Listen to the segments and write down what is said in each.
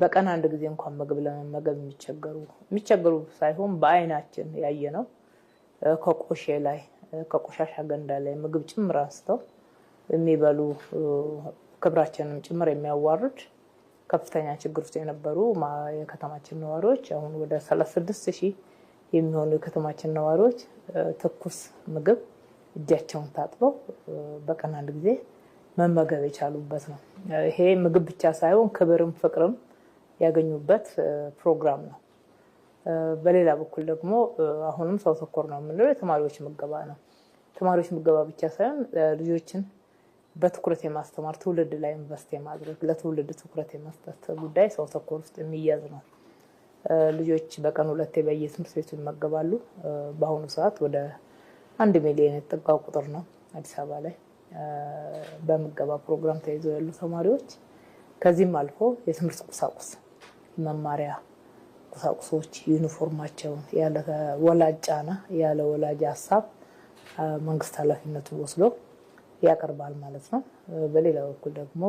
በቀን አንድ ጊዜ እንኳን ምግብ ለመመገብ የሚቸገሩ ሳይሆን በአይናችን ያየነው ከቆሼ ላይ ከቆሻሻ ገንዳ ላይ ምግብ ጭምር አንስተው የሚበሉ ክብራችንን ጭምር የሚያዋርድ ከፍተኛ ችግር ውስጥ የነበሩ የከተማችን ነዋሪዎች አሁን ወደ 36000 የሚሆኑ የከተማችን ነዋሪዎች ትኩስ ምግብ እጃቸውን ታጥበው በቀን አንድ ጊዜ መመገብ የቻሉበት ነው። ይሄ ምግብ ብቻ ሳይሆን ክብርም ፍቅርም ያገኙበት ፕሮግራም ነው። በሌላ በኩል ደግሞ አሁንም ሰው ተኮር ነው የምንለው የተማሪዎች ምገባ ነው። ተማሪዎች ምገባ ብቻ ሳይሆን ልጆችን በትኩረት የማስተማር ትውልድ ላይ ኢንቨስት የማድረግ ለትውልድ ትኩረት የመስጠት ጉዳይ ሰው ተኮር ውስጥ የሚያዝ ነው። ልጆች በቀን 2 በየትምህርት ቤቱ ይመገባሉ። በአሁኑ ሰዓት ወደ 1 ሚሊዮን የተጠጋው ቁጥር ነው አዲስ አበባ ላይ በምገባ ፕሮግራም ተይዘው ያሉ ተማሪዎች። ከዚህም አልፎ የትምህርት ቁሳቁስ መማሪያ ቁሳቁሶች ዩኒፎርማቸው ያለ ወላጅ ጫና ያለ ወላጅ ሐሳብ መንግስት ኃላፊነቱን ወስዶ ያቀርባል ማለት ነው። በሌላ በኩል ደግሞ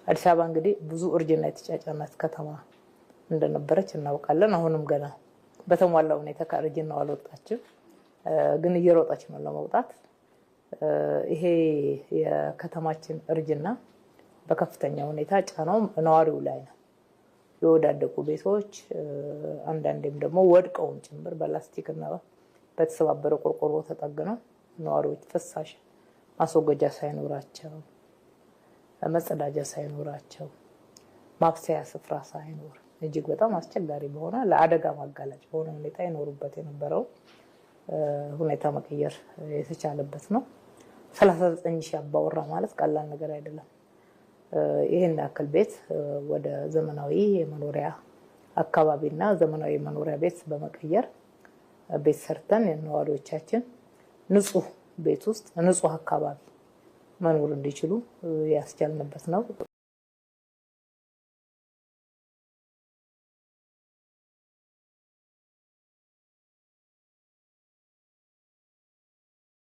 አዲስ አበባ እንግዲህ ብዙ እርጅና የተጫጫናት ከተማ እንደነበረች እናውቃለን። አሁንም ገና በተሟላ ሁኔታ ከእርጅናው አልወጣችም፣ ግን እየሮጠች ነው ለመውጣት። ይሄ የከተማችን እርጅና በከፍተኛ ሁኔታ ጫናው ነዋሪው ላይ ነው። የወዳደቁ ቤቶች አንዳንዴም ደግሞ ወድቀውም ጭምር በላስቲክና በተሰባበረ ቆርቆሮ ተጠግነው ነዋሪዎች ፍሳሽ ማስወገጃ ሳይኖራቸው መጸዳጃ ሳይኖራቸው ማብሰያ ስፍራ ሳይኖር እጅግ በጣም አስቸጋሪ በሆነ ለአደጋ ማጋለጥ በሆነ ሁኔታ ይኖሩበት የነበረው ሁኔታ መቀየር የተቻለበት ነው። 39000 አባወራ ማለት ቀላል ነገር አይደለም። ይሄን ያክል ቤት ወደ ዘመናዊ የመኖሪያ አካባቢና ዘመናዊ የመኖሪያ ቤት በመቀየር ቤት ሰርተን የነዋሪዎቻችን ንጹህ ቤት ውስጥ ንጹህ አካባቢ መኖር እንዲችሉ ያስቻልንበት ነው።